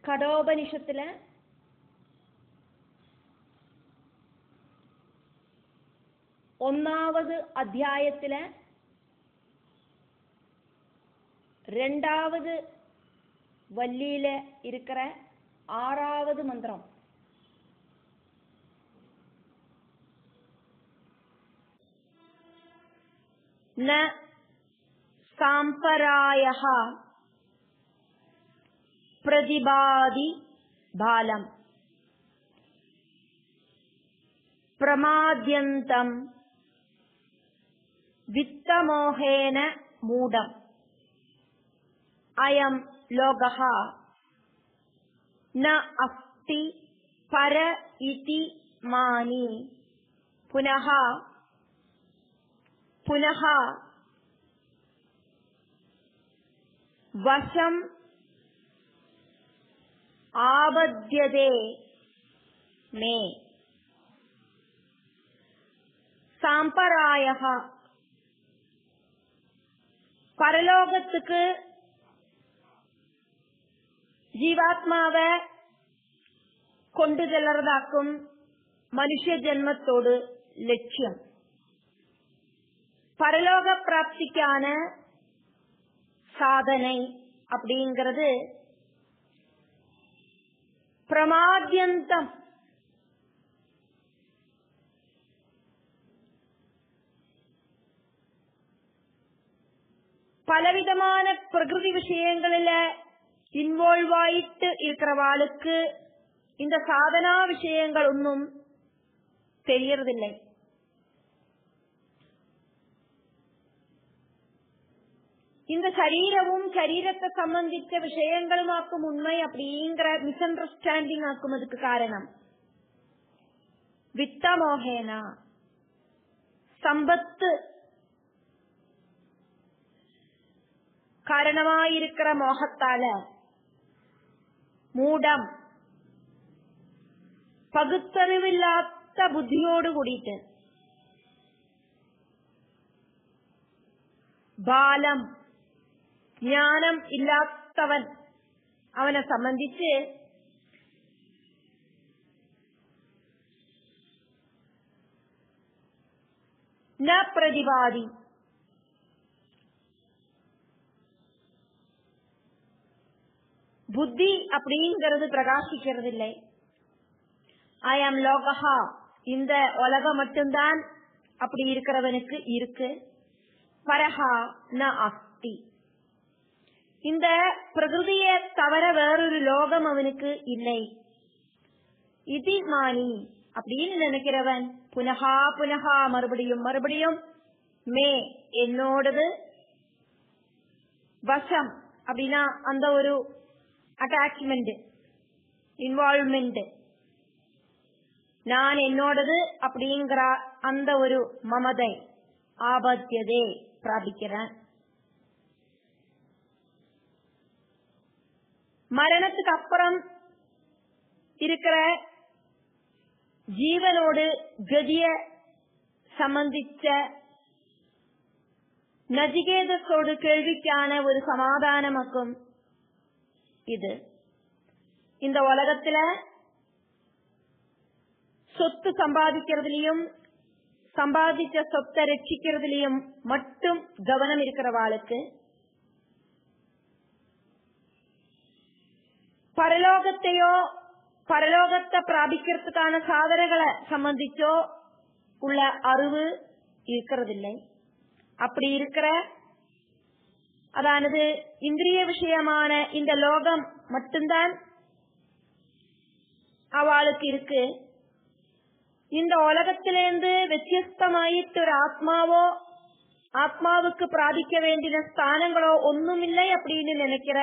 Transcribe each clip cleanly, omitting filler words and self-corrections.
കഠോപനിഷത്തിലെ 1வது അധ്യായത്തിലെ 2வது வள்ளியில இருக்கிற 6வது மந்திரம். ந சாம்பராயஹ பிரதிபாதி பாலம் பிரமாத்யந்தம் வித்தமோகேன மூடம் அயம் லோகஹ ந அஸ்தி பர இதி மானி புனः புனः வசம் ஆபத்யதே மே சாம்பராயஹ பரலோகத்துக்கு ജീവാത്മാവ് കൊണ്ടു ചെല്ലറതാക്കും മനുഷ്യജന്മത്തോട് ലക്ഷ്യം. பரலோக பிராப்திக்கான சாதனை அப்படிங்கிறது பிரமாத்யந்தம் பலவிதமான பிரகிருதி விஷயங்களில இன்வால்வ் ஆயிட்டு இருக்கிறவாளுக்கு இந்த சாதனா விஷயங்கள் ஒன்றும் தெரியறதில்லை. இந்த சரீரமும் சரீரத்தை சம்பந்திச்ச விஷயங்களுமாக்கும் உண்மை அப்படிங்கிற மிஸ் அண்டர்ஸ்டாண்டிங் ஆக்கும். அதுக்கு காரணம் வித்தமோகேனா சம்பத்து காரணமாயிருக்கிற மோகத்தால மூடம் பகுத்தறிவில்லாத புத்தியோடு கூடிட்டு பாலம் ஞானம் இல்லாதவன் அவனை சம்பந்திச்சு ந பிரதிபாதி புத்தி அப்படிங்கிறது பிரகாசிக்கிறது இல்லை. அயம் லோகஹா இந்த உலகம் மட்டும்தான் அப்படி இருக்கிறவனுக்கு இருக்கு. பரஹா ந அஸ்தி இந்த பிரகிருதியை தவிர வேறொரு லோகம் அவனுக்கு இல்லை. இதி மானி அப்படின்னு நினைக்கிறவன் புனகா புனகா மறுபடியும் மறுபடியும் மே என்னோடது வசம் அப்படின்னா அந்த ஒரு அட்டாச்மெண்ட் இன்வால்வ்மெண்ட் நான் என்னோடது அப்படிங்கிற அந்த ஒரு மமதை ஆபத்தியதே பிராபிக்கிறேன். மரணத்துக்கு அப்புறம் இருக்கிற ஜீவனோடு கதிய சம்பந்திச்ச நஜிகேதஸோடு கேள்விக்கான ஒரு சமாதானமாக்கும் இது. இந்த உலகத்துல சொத்து சம்பாதிக்கிறதுலயும் சம்பாதிச்ச சொத்தை ரட்சிக்கிறதுலயும் மட்டும் கவனம் இருக்கிறவாளுக்கு பரலோகத்தையோ பரலோகத்தை பிராபிக்கிறதுக்கான சாதனைகளை சம்பந்திச்சோ உள்ள அறிவு இருக்கிறதில்லை. அப்படி இருக்கிற அதானது இந்திரிய விஷயமான இந்த லோகம் மட்டும்தான் அவளுக்கு இருக்கு. இந்த உலகத்திலிருந்து വ്യത്യസ്തമായിട്ട് ஒரு ஆத்மாவோ ஆத்மாவுக்கு பிராபிக்க வேண்டிய ஸ்தானங்களோ ஒண்ணுமில்லை அப்படின்னு நினைக்கிற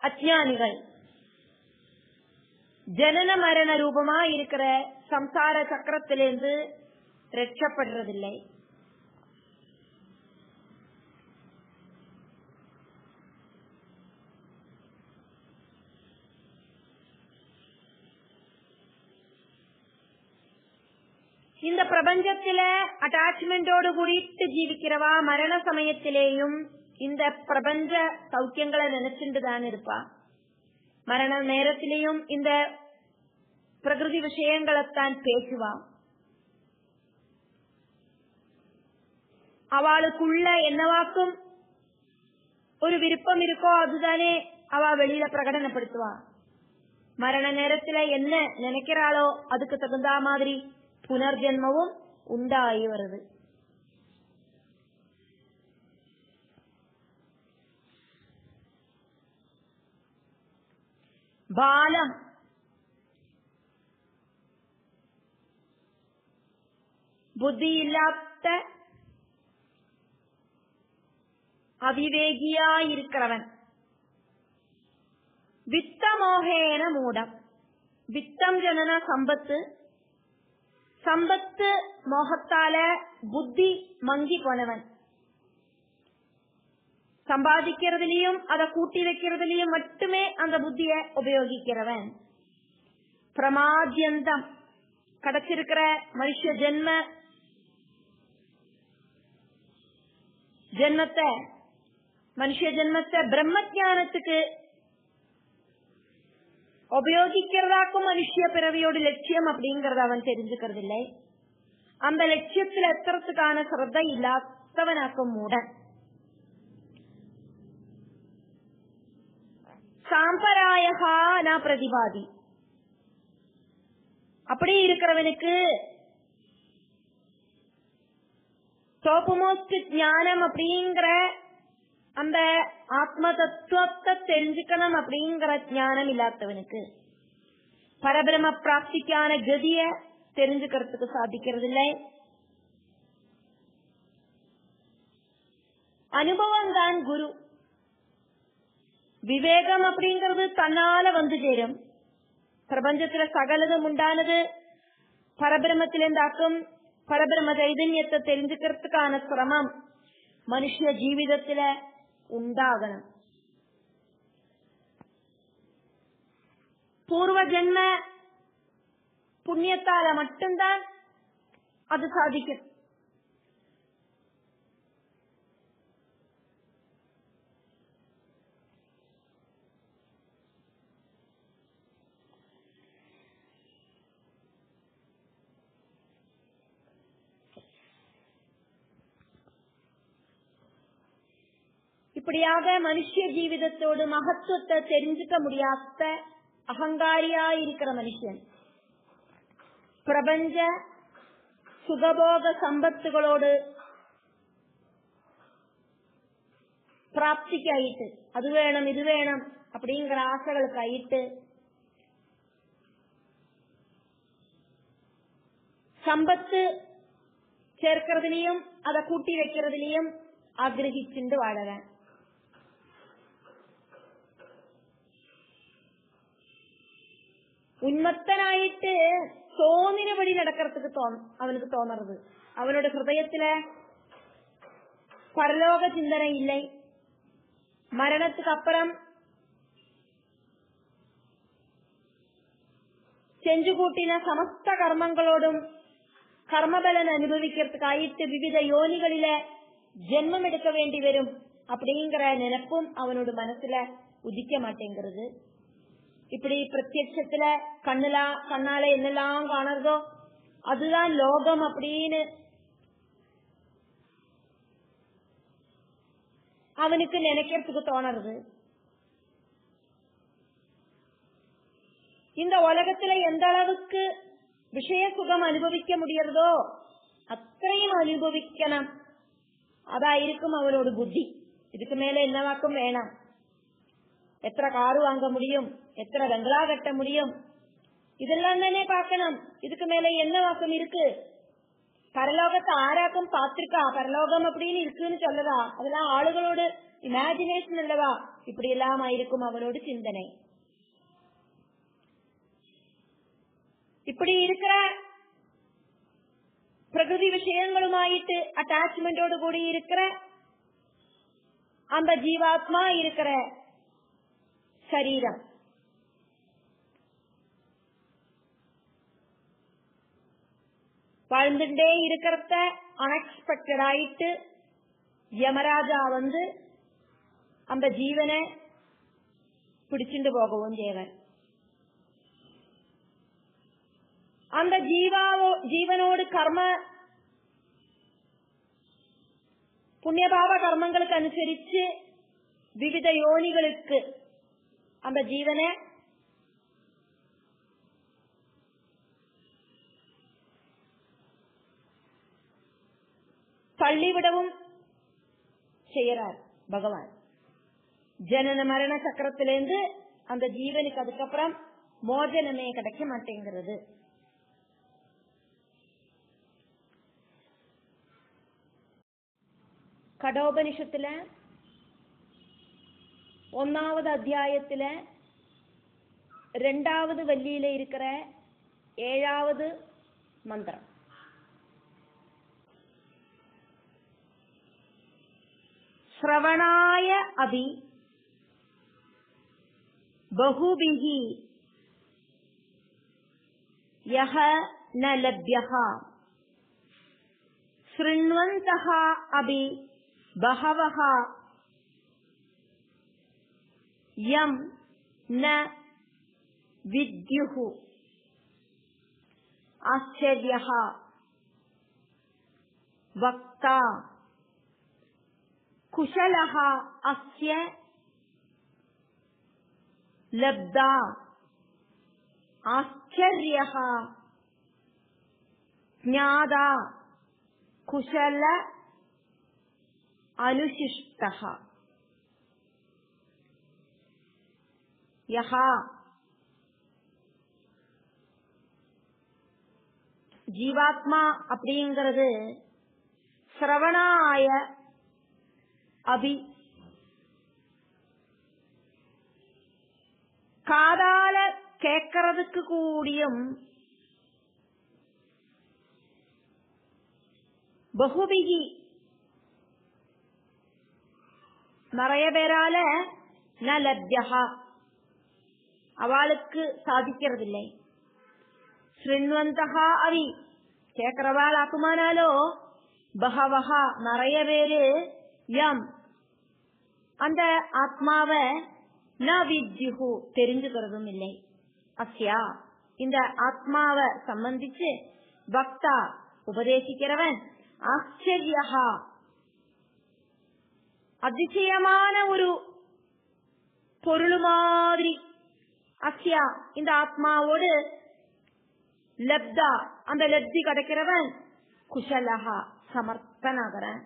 அஜ்ஞானிகள் ஜனன மரண ரூபமா இருக்கிற சம்சார சக்கரத்திலிருந்து ரட்சப்படுறதில்லை. இந்த பிரபஞ்சத்தில அட்டாச்மெண்டோடு கூடிட்டு ஜீவிக்கிறவா மரண சமயத்திலேயும் இந்த பிரபஞ்ச சௌக்கியங்களை நினைச்சுட்டுதான் இருப்பா. மரண நேரத்திலையும் இந்த பிரகிருதி விஷயங்களைத்தான் பேசுவா. அவளுக்குள்ள என்னவாக்கும் ஒரு விருப்பம் இருக்கோ அதுதானே அவ வெளியில பிரகடனப்படுத்துவா. மரண நேரத்துல என்ன நினைக்கிறாளோ அதுக்கு தகுந்த மாதிரி புனர்ஜென்மவும் உண்டாகி வருது. பாலம் புத்தியில்லாத அவிவேகியாயிருக்கிறவன். வித்தமோகேன மூடம். வித்தம் ஜனன சம்பத்து. சம்பத்து மோகத்தால புத்தி மங்கி போனவன். சம்பாதிக்கிறதுலயும் அதை கூட்டி வைக்கிறதுலயும் மட்டுமே அந்த புத்திய உபயோகிக்கிறவன். பிரமாத்யந்தம் கிடைச்சிருக்கிற மனுஷ ஜென்மத்தை பிரம்ம ஞானத்துக்கு உபயோகிக்கிறதாக்கும் மனுஷ பிறவியோட லட்சியம் அப்படிங்கறத அவன் தெரிஞ்சுக்கிறது இல்லை. அந்த லட்சியத்துல எத்தறதுக்கான சிரத்தை இல்லாதவனாக்கும் மூடன். சாம்பராயகா நா பிரதிபாதி. அப்படி இருக்கிறவனுக்கு சோபமோஸ்ட் ஞானம் அப்படிங்கிற அந்த ஆத்ம தத்துவத்தை தெரிஞ்சுக்கணும் அப்படிங்கிற ஞானம் இல்லாதவனுக்கு பரபிரம பிராப்திக்கான கதிய தெரிஞ்சுக்கிறதுக்கு சாதிக்கிறது இல்லை. அனுபவம் தான் குரு. விவேகம் அப்படிங்கிறது தன்னால வந்து சேரும். பிரபஞ்சத்துல சகலதும் உண்டானது பரபிரமத்திலிருந்தாக்கும். பரபிரம சைதன்யத்தை தெரிஞ்சுக்கிறதுக்கான சிரமம் மனுஷ ஜீவிதத்துல உண்டாகணும். பூர்வ ஜென்ம புண்ணியத்தால மட்டும்தான் அது சாதிக்கும். இப்படியாக மனுஷ ஜீவிதத்தோடு மகத்துவத்தை தெரிஞ்சுக்க முடியாத அகங்காரியா இருக்கிற மனுஷன் பிரபஞ்ச சுகபோக சம்பத்துகளோடு பிராப்திக்கு ஆயிட்டு அது வேணும் இது வேணும் அப்படிங்கிற ஆசைகளுக்கு ஆயிட்டு சம்பத்து சேர்க்கிறதுலயும் அதை கூட்டி வைக்கிறதுலயும் ஆகிரகிச்சுண்டு வாழறேன். உன்மத்தனாயிட்டு தோന്നിனபடி நடக்கிறதுக்கு அவனுக்கு தோணுறது. அவனோட ஹிருதயத்துல பரலோக சிந்தனை இல்லை. மரணத்துக்கு அப்புறம் செஞ்சு கூட்டின சமஸ்த கர்மங்களோடும் கர்மபலன் அனுபவிக்கிறதுக்காயிட்டு விவித யோனிகளில ஜென்மம் எடுக்க வேண்டி வரும் அப்படிங்கிற நினைப்பும் அவனோட மனசுல உதிக்க மாட்டேங்கிறது. இப்படி பிரத்யட்சத்துல கண்ணால என்னெல்லாம் காணறதோ அதுதான் லோகம் அப்படின்னு அவனுக்கு நினைக்கிறதுக்கு தோணுறது. இந்த உலகத்துல எந்த அளவுக்கு விஷய சுகம் அனுபவிக்க முடியறதோ அத்தனையும் அனுபவிக்கணும். அதா இருக்கும் அவனோட புத்தி. இதுக்கு மேல என்னவாக்கும் வேணாம். எத்தனை காரு வாங்க முடியும், எத்தனை பங்களா கட்ட முடியும், இதெல்லாம் தானே பார்க்கணும். இதுக்கு மேல என்ன வாக்கம் இருக்கு? பரலோகத்தை ஆராக்கம் பார்த்திருக்கா? பரலோகம் அப்படின்னு இருக்குன்னு சொல்லதா? அதெல்லாம் ஆளுகளோட இமேஜினேஷன் அல்லவா? இப்படி எல்லாம் ஆயிருக்கும் அவனோட சிந்தனை. இப்படி இருக்கிற பிரகிருதி விஷயங்களுமாயிட்டு அட்டாச்மெண்டோடு கூடி இருக்கிற அந்த ஜீவாத்மா இருக்கிற சரீரம் வாழ்ந்துட்டே இருக்கிறத அன்எக்ஸ்பெக்டட் ஆயிட்டு யமராஜா வந்து அந்த ஜீவனை பிடிச்சிட்டு போகவும் செய்வன். அந்த ஜீவனோடு கர்ம புண்ணியபாவ கர்மங்களுக்கு அனுசரிச்சு விவித யோனிகளுக்கு அந்த ஜீவனை தள்ளிவிடவும் செய்யறார் பகவான். ஜனன மரண சக்கரத்திலிருந்து அந்த ஜீவனுக்கு அதுக்கப்புறம் மோஜனமே கிடைக்க மாட்டேங்கிறது. கடோபனிஷத்துல 1வது அத்தியாயத்துல 2வது வள்ளியில இருக்கிற 7வது மந்திரம். ஸ்ரவணாய அபி பஹுபிஹி யஹ ந லப்யஹ ஸ்ருண்வந்தஹ அபி பஹவஹ யம் ந வித்யுஹு ஆச்சர்யஹ வக்தா குஷலஹ அஸ்ய லப்தா ஆச்சர்யஹ ஞாதா குஷல அனுசிஷ்டஹ யஹ ஜீவாத்மா அப்படிங்கிறது சிரவணாய அபி காதால கேட்கறதுக்கு கூடியும் பகுபிகி நிறைய பேரால ந லப்யஹா அவளுக்கு சாதிக்கிறதில்லை. ஸ்ருண்வந்தஹா அவி கேட்கிறவாள் ஆக்குமானாலோ பஹவஹா நிறைய பேரு யம் அந்த ஆத்மாவை ந வித்யுஹு தெரிஞ்சுக்கிறதும் இல்லை. அஸ்யா இந்த ஆத்மாவை சம்பந்திச்சு பக்தா உபதேசிக்கிறவன் ஆச்சரியஹா அதிசயமான ஒரு பொருள் மாதிரி அஸ்யா இந்த ஆத்மாவோடு லப்தா அந்த லப்தி கிடைக்கிறவன் குஷலஹா சமர்த்தனாகிறன்.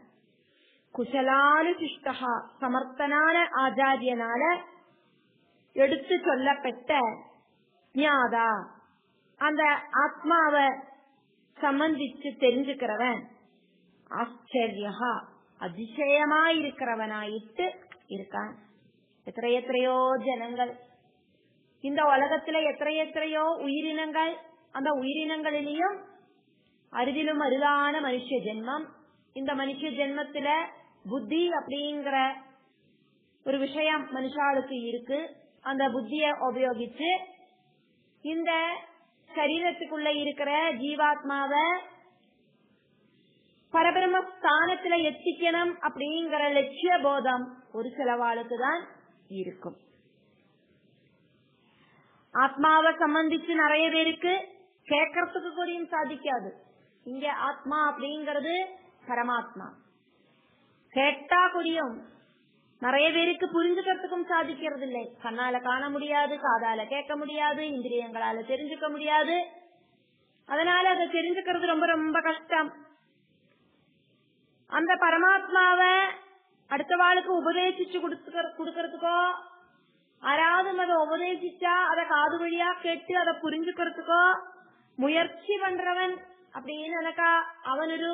குஷலானுசிஷ்டஹா சமர்த்தனான ஆச்சாரியனால எடுத்து சொல்லப்பட்ட ஞாதா அந்த ஆத்மாவை சம்பந்திச்சு தெரிஞ்சுக்கிறவன் ஆச்சரியஹா அதிசயமாயிருக்கிறவனாயிட்டு இருக்கான். எத்தனையோ ஜனங்கள் இந்த உலகத்துல எத்தனையோ உயிரினங்கள், அந்த உயிரினங்களிலும் அரிதிலும் அரிதான மனுஷ ஜென்மம். இந்த மனுஷ ஜென்மத்துல புத்தி அப்படிங்கிற ஒரு விஷயம் மனுஷாளுக்கு இருக்கு. அந்த புத்திய உபயோகிச்சு இந்த சரீரத்துக்குள்ள இருக்கிற ஜீவாத்மாவை பரபிரம ஸ்தானத்துல எத்திக்கணும் அப்படிங்கிற லட்சிய போதம் ஒரு சிலவாளுக்கு தான் இருக்கும். ஆத்மாவை சம்பந்திச்சு நிறைய பேருக்கு கேட்கறதுக்கு கூடயும் சாதிக்காது. இங்க ஆத்மா அப்படிங்கிறது பரமாத்மா கேட்டா கூடியும் நிறைய பேருக்கு புரிஞ்சுக்கிறதுக்கும் சாதிக்கிறது இல்லை. கண்ணால காண முடியாது, காதால கேட்க முடியாது, இந்திரியங்களால தெரிஞ்சுக்க முடியாது. அதனால அதை தெரிஞ்சுக்கிறது ரொம்ப ரொம்ப கஷ்டம். அந்த பரமாத்மாவை அடுத்த வாளுக்கு உபதேசிச்சு கொடுக்கறதுக்கோ, யாராவது அதை உபதேசிச்சா அதை காது வழியா கேட்டு அதை புரிஞ்சுக்கிறதுக்கோ முயற்சி பண்றவன் அப்படின்னு எனக்கா அவன் ஒரு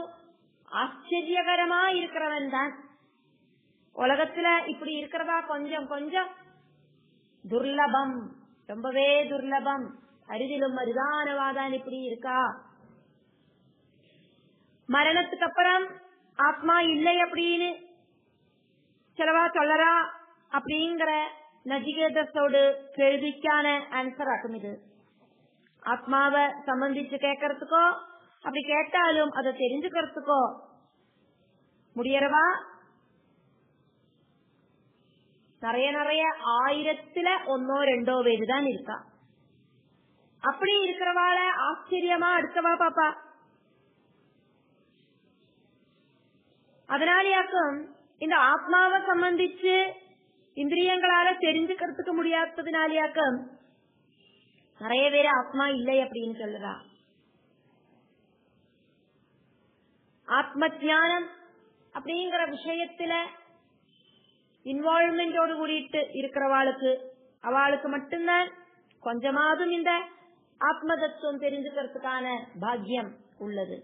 ஆச்சரியகரமா இருக்கிறவன் தான். உலகத்துல இப்படி இருக்கிறதா கொஞ்சம் கொஞ்சம் துர்லபம், ரொம்பவே துர்லபம். அரிதிலும் அரிதானவாதான் இப்படி இருக்கா. மரணத்துக்கு அப்புறம் ஆத்மா இல்லை அப்படின்னு சிலவா சொல்லறா அப்படிங்கிற நச்சிகேதஸோடு கேள்விக்கான ஆன்சர் ஆகும் இது. ஆத்மாவை சம்பந்திச்சு கேட்கறதுக்கோ, அப்படி கேட்டாலும் அதை தெரிஞ்சுக்கிறதுக்கோ முடியறவா நிறைய 1000ல 1 2 பேரு தான் இருக்கா. அப்படி இருக்கிறவாள ஆச்சரியமா அடுத்தவா பாப்பா. அதனாலயாக்கும் இந்த ஆத்மாவை சம்பந்திச்சு இந்திரியங்களால தெரிஞ்சுக்கிறதுக்கு முடியாததுனாலயாக்கும் நிறைய பேரு ஆத்மா இல்லை அப்படின்னு சொல்லுறா. ஆத்ம ஞானம் அப்படிங்கிற விஷயத்துல இன்வால்வ்மெண்டோடு கூடிட்டு அவளுக்கு மட்டும்தான் கொஞ்சமாதும் இந்த ஆத்ம தத்துவம் தெரிஞ்சுக்கிறதுக்கான பாக்கியம் உள்ளது.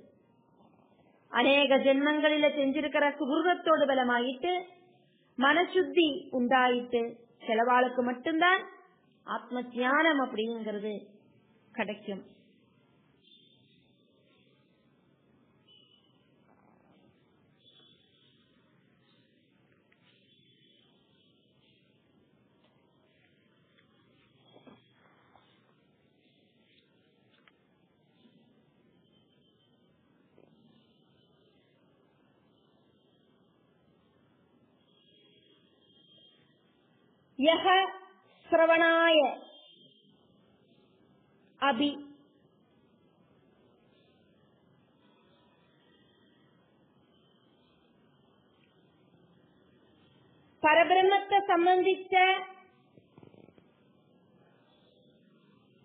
அநேக ஜென்மங்களில செஞ்சிருக்கிற சுகிருதத்தோடு பலமாயிட்டு மனசுத்தி உண்டாயிட்டு சிலவாளுக்கு மட்டும்தான் ஆத்ம ஞானம் அப்படிங்கிறது கிடைக்கும். யஹ ஸ்ரவணாய அபி பரபிரம்மத்தை சம்பந்திச்ச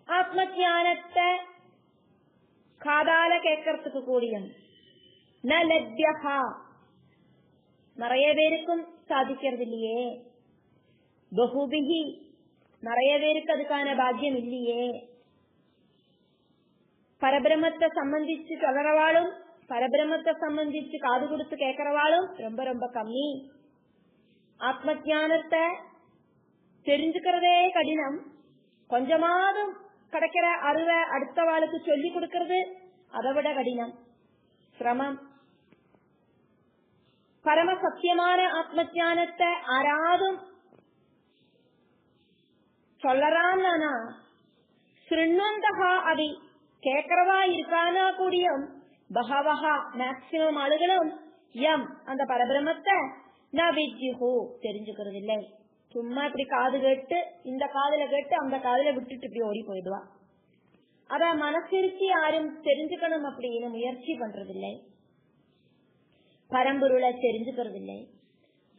ஆத்ம ஞானத்தை காதால கேட்கறதுக்கு கூடியும் ந லப்யஹா நிறைய பேருக்கும் சாதிக்கிறது இல்லையே. பகுபிகி நிறைய பேருக்கு அதுக்கான பாக்கியம் இல்லையே. பரபிரம்மத்தை சம்பந்திச்சு சொல்றவாளும் பரபிரம்மத்தை சம்பந்திச்சு காது கொடுத்து கேட்கறவாளும் ரொம்ப ரொம்ப கம்மி. ஆத்ம ஞானத்தை தெரிஞ்சுக்கிறதே கடினம். கொஞ்சமாதும் கிடைக்கிற அறிவை அடுத்தவாளுக்கு சொல்லி கொடுக்கறது அதை விட கடினம், சிரமம். பரம சத்தியமான ஆத்ம ஞானத்தை ஆராதும் சொல்லறான்னா சிருண்வந்தகா அதி கேட்கறவா இருக்கானா கூடியும் பகவஹா மேக்சிமம் ஆளுகளும் யம் அந்த பரபிரமத்தை நவிஜ்யுஹு தெரிஞ்சுக்கிறது இல்லை. சும்மா இப்படி காது கேட்டு இந்த காதுல கேட்டு அந்த காதுல விட்டுட்டு இப்படி ஓடி போயிடுவா. அத மனசிருச்சி யாரும் தெரிஞ்சுக்கணும் அப்படின்னு முயற்சி பண்றதில்லை. பரம்பொருளை தெரிஞ்சுக்கிறது இல்லை.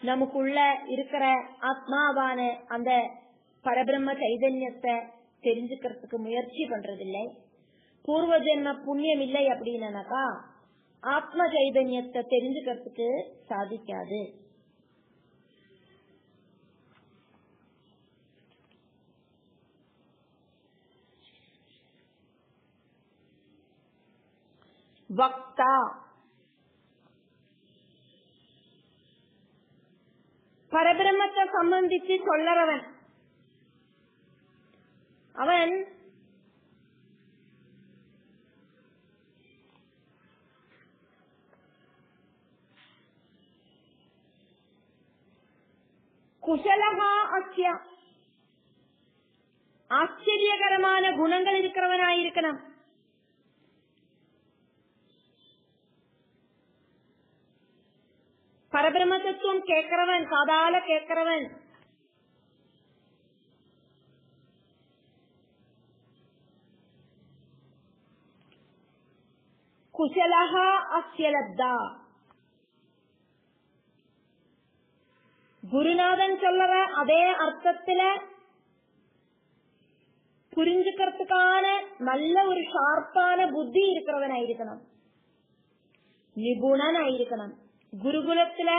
நமக்குள்ள இருக்கிற ஆத்மாவான அந்த பரபிரம்ம சைதன்யத்தை தெரிஞ்சுக்கிறதுக்கு முயற்சி பண்றதில்லை. பூர்வ ஜென்ம புண்ணியம் இல்லை அப்படின்னாக்கா ஆத்ம சைதன்யத்தை தெரிஞ்சுக்கிறதுக்கு சாதிக்காது. வக்தா பரபிரம்மத்தை சம்பந்திச்சு சொல்லறவன். அவன் குஷலஹா அஸ்ய ஆச்சரியகரமான குணங்கள் இருக்கிறவனாயிருக்கணும். பரபிரம்ம தத்துவம் கேட்கிறவன் காதால கேட்கிறவன் குஷலஹா அஸ்ய லப்தா. குருநாதன் சொல்ற அதே அர்த்தத்துல புரிஞ்சுக்கிறதுக்கான நல்ல ஒரு ஷார்ப்பான புத்தி இருக்கிறவனாயிருக்கணும், நிபுணனாயிருக்கணும். குருகுலத்துல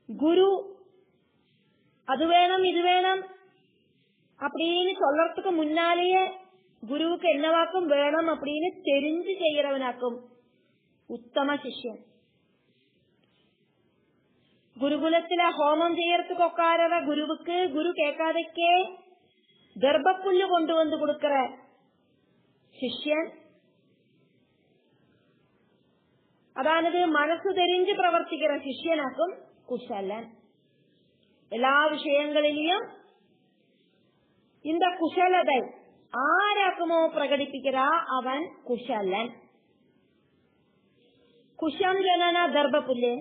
குரு அது வேணும் இது வேணும் அப்படின்னு சொல்றதுக்கு முன்னாலேயே குருவுக்கு என்னவாக்கும் வேணும் அப்படின்னு தெரிஞ்சு செய்யறவனாக்கும் உத்தம சிஷ்யன். குருகுலத்துல ஹோமம் செய்யறதுக்கு உட்கார குருவுக்கு குரு கேட்காதக்கே கர்ப்பப்புல்லு கொண்டு வந்து கொடுக்கிற சிஷ்யன், அதானது மனசு தெரிஞ்சு பிரவர்த்திக்கிற சிஷ்யனாக்கும் குஷலன். எல்லா விஷயங்களிலும் இந்த குஷலதை ஆராக்குமோ பிரகடிப்பிக்கிறா அவன் குஷலன். குஷம் ஜனனா கர்ப்பப்புல்லு,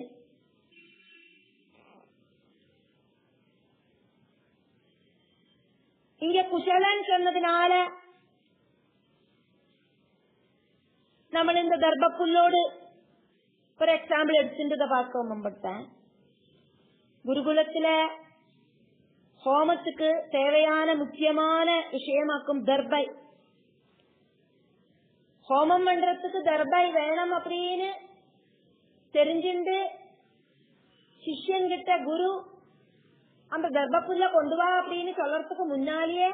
இங்க குஷலன் சொன்னதுனால നമ്മൾ இந்த தர்பப்புல்லோடு ஒரு எக்ஸாம்பிள் எடுத்துட்டு பார்க்க முன்பட்டேன். குருகுலத்துல ஹோமத்துக்கு தேவையான முக்கியமான விஷயமாக்கும் தர்பை. ஹோமம் பண்றதுக்கு தர்பை வேணும் அப்படின்னு தெரிஞ்சுண்டு சிஷ்யன் கிட்ட குரு அந்த தர்பப்புல்ல கொண்டு வா அப்படின்னு சொல்றதுக்கு முன்னாலேயே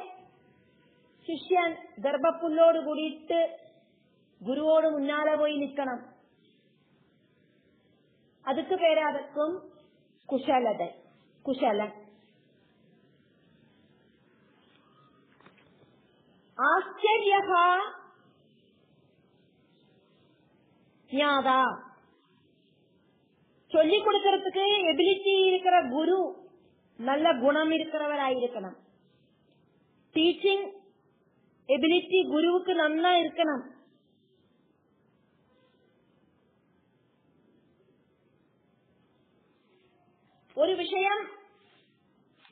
சிஷ்யன் தர்பப்புல்லோடு கூடிட்டு குருவோடு முன்னால போய் நிக்கணும். அதுக்கு பேரு அதற்கும் குஷலதை, குஷலன். ஆச்சரியஹா ஞாதா, சொல்லிக் கொடுக்கறதுக்கு எபிலிட்டி இருக்கிற குரு நல்ல குணம் இருக்கிறவராயிருக்கணும். டீச்சிங் எபிலிட்டி குருவுக்கு நன்னா இருக்கணும். ஒரு விஷயம்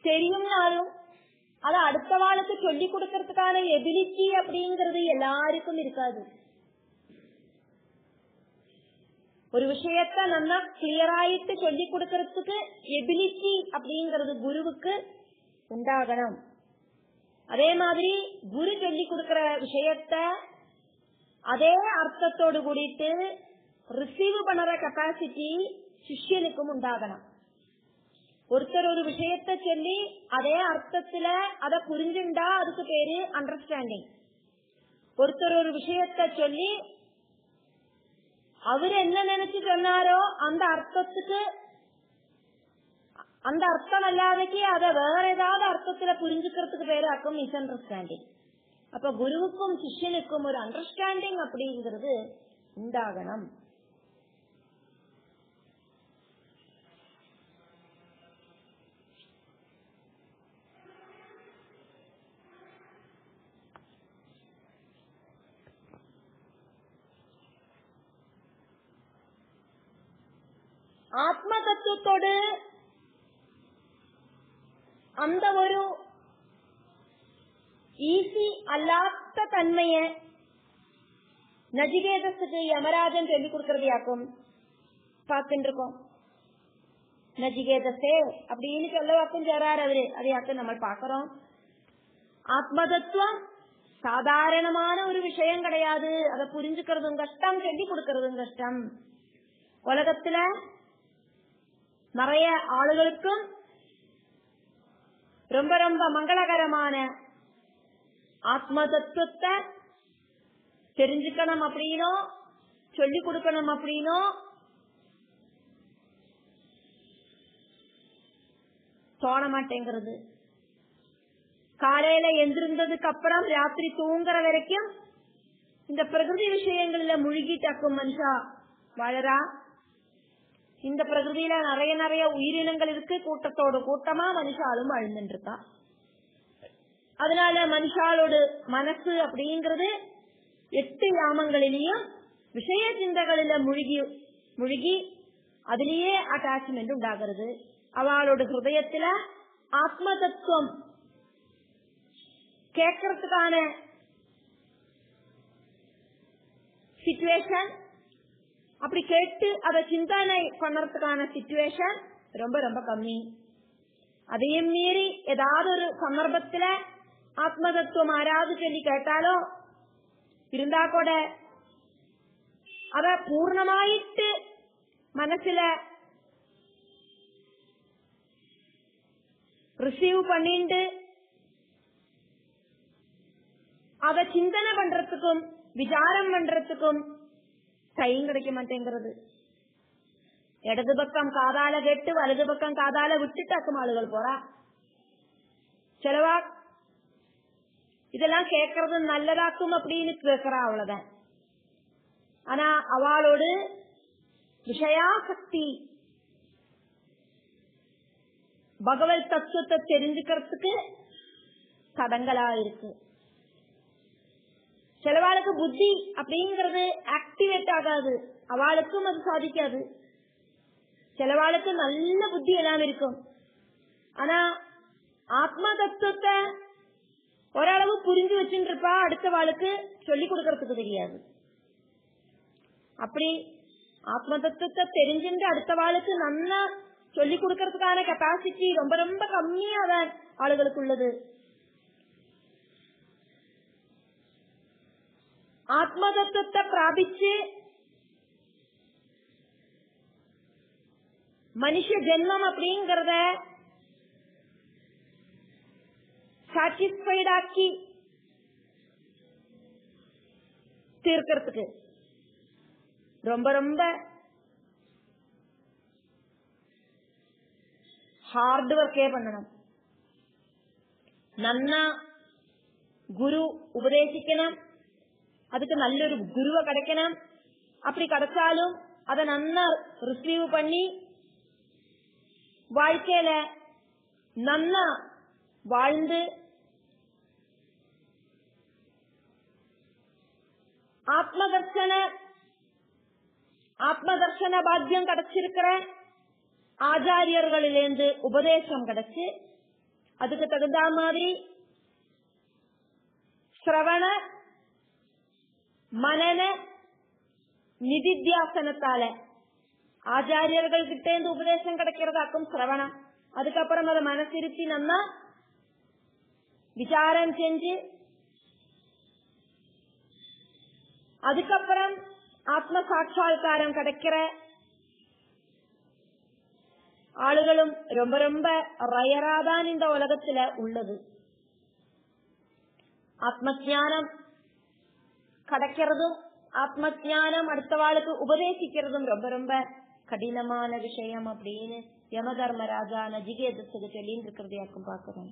தெரியும்னாலும் அது அடுத்த வாளுக்கு சொல்லிக் கொடுக்கறதுக்கான எபிலிட்டி அப்படிங்கிறது எல்லாருக்கும் இருக்காது. ஒரு விஷயத்த நல்லா கிளியராயிட்டு சொல்லிக் கொடுக்கறதுக்கு எபிலிட்டி அப்படிங்கிறது குருவுக்கு உண்டாகணும். அதே மாதிரி குரு சொல்லிக் கொடுக்கிற விஷயத்த அதே அர்த்தத்தோடு கூடிட்டு ரிசீவ் பண்ற கெப்பாசிட்டி சிஷ்யனுக்கும் உண்டாகணும். ஒருத்தர் ஒரு விஷயத்த சொல்லி அதே அர்த்தத்துல அத புரிஞ்சுண்டா அதுக்கு பேரு அண்டர்ஸ்டாண்டிங். ஒருத்தர் ஒரு விஷயத்த சொல்லி அவரு என்ன நினைச்சு சொன்னாரோ அந்த அர்த்தத்துக்கு அந்த அர்த்தம் அல்லாதக்கு அத வேற ஏதாவது அர்த்தத்துல புரிஞ்சுக்கிறதுக்கு பேரு ஆக்கும் மிஸ் அண்டர்ஸ்டாண்டிங். அப்ப குருவுக்கும் சிஷ்யனுக்கும் ஒரு அண்டர்ஸ்டாண்டிங் அப்படிங்கிறது உண்டாகணும். ആത്മതത്വത്തോട് அந்த ஒரு ஈஸி அல்லாத தன்மையை நஜிகேதஸுக்கு யமராஜன் சொல்லிக் கொடுக்கறதையாக்கும் பார்த்துட்டு இருக்கோம். நஜிகேதஸே அப்படின்னு சொல்லவாக்கும் சேரார் அவரு. அதையாக்கும் நம்ம பார்க்கிறோம். ஆத்மதத்துவம் சாதாரணமான ஒரு விஷயம் கிடையாது. அதை புரிஞ்சுக்கிறதும் கஷ்டம், சொல்லிக் கொடுக்கறதும் கஷ்டம். உலகத்துல நிறைய ஆளுகளுக்கும் ரொம்ப ரொம்ப மங்களகரமான ஆத்ம தத்துவத்தை தெரிஞ்சுக்கணும் அப்படின்னோ சொல்லிக் கொடுக்கணும் அப்படின்னோ தோண மாட்டேங்கிறது. காலையில எந்திருந்ததுக்கு அப்புறம் ராத்திரி தூங்குற வரைக்கும் இந்த பிரகிருதி விஷயங்கள்ல முழுகிட்டாக்கும் மனுஷா வாழறா. இந்த பிரகிருதியில நிறைய நிறைய உயிரினங்கள் இருக்கு. கூட்டத்தோடு கூட்டமா மனுஷாலும் அழுந்துட்டு இருக்கா. அதனால மனுஷாலோட மனசு அப்படிங்கிறது 8 யாமங்களிலையும் விஷய சிந்தகளில முழுகி அதுலயே அட்டாச்மெண்ட் உண்டாகிறது. அவளோட ஹிருதயத்துல ஆத்ம தத்துவம் கேட்கறதுக்கான சிச்சுவேஷன், அப்படி கேட்டு அதை சிந்தனை பண்ணறதுக்கான சிச்சுவேஷன் ரொம்ப ரொம்ப கம்மி. அதையும் மீறி ஏதாவது ஒரு சந்தர்ப்பத்துல ஆத்ம தத்துவம் ஆராது சொல்லி கேட்டாலோ இருந்தா கூட அத பூர்ணமாயிட்டு மனசுல ரிசீவ் பண்ணிட்டு அத சிந்தனை பண்றதுக்கும் விசாரம் பண்றதுக்கும் டைம் கிடைக்க மாட்டேங்கிறது. இடது பக்கம் காதால கேட்டு வலது பக்கம் காதால விட்டுட்டாக்கும் ஆளுகள் போறா. சிலவா இதெல்லாம் கேட்கறது நல்லதாக்கும் அப்படின்னு கேட்கறா, அவ்வளவுதான். ஆனா அவளோடு விஷயாசக்தி பகவத் தத்துவத்தை தெரிஞ்சுக்கிறதுக்கு தடங்களா இருக்கு. சிலவாளுக்கு புத்தி அப்படிங்கறது ஆக்டிவேட் ஆகாது, அவளுக்கும் அது சாதிக்காது. சிலவாளுக்கு நல்ல புத்தி எல்லாம் இருக்கும். ஆனா ஆத்ம தத்துவத்தை ஓரளவு புரிஞ்சு வச்சுட்டு இருப்பா, அடுத்த வாளுக்கு சொல்லி கொடுக்கறதுக்கு தெரியாது. அப்படி ஆத்ம தத்துவத்தை தெரிஞ்சுட்டு அடுத்த வாளுக்கு நல்லா சொல்லி கொடுக்கறதுக்கான கெப்பாசிட்டி ரொம்ப ரொம்ப கம்மியாதான் ஆளுகளுக்கு உள்ளது. ஆத்ம தத்துவத்தை பிராபிச்சு மனுஷ ஜென்மம் அப்படிங்கறத சாட்டிஸ்ஃபைட் ஆக்கி தீர்க்கறதுக்கு ரொம்ப ரொம்ப ஹார்ட் ஒர்க்கே பண்ணணும். നന്ന ഗുരു ഉപദേശിക്കണം, அதுக்கு நல்லொரு குருவை கிடைக்கணும். அப்படி கிடைச்சாலும் அதை நன்னா ரிசீவ் பண்ணி வாழ்க்கையில நன்னா வாழ்ந்து ஆத்மதர்ஷன பாக்கியம் கிடைச்சிருக்கிற ஆச்சாரியர்களிலிருந்து உபதேசம் கிடைச்சு அதுக்கு தகுந்த மாதிரி சிரவண மனன நிதித்தியாசனத்தால ஆச்சாரியர்கள் கிட்ட இருந்து உபதேசம் கிடைக்கிறதாக்கும் சிரவணம். அதுக்கப்புறம் அதை மனசிருத்தி நன்னா விசாரம் செஞ்சு அதுக்கப்புறம் ஆத்ம சாட்சா்காரம் கிடைக்கிற ஆளுகளும் ரொம்ப ரொம்ப ரயராதான் இந்த உலகத்துல உள்ளது. ஆத்மஞானம் கிடைக்கிறதும் ஆத்மஞானம் அடுத்தவாளுக்கு உபதேசிக்கிறதும் ரொம்ப ரொம்ப கடினமான விஷயம் அப்படின்னு யம தர்மராஜா நச்சிகேதஸுக்கு சொல்லின்னு இருக்கிறதையாக்கும் பாக்குறோம்.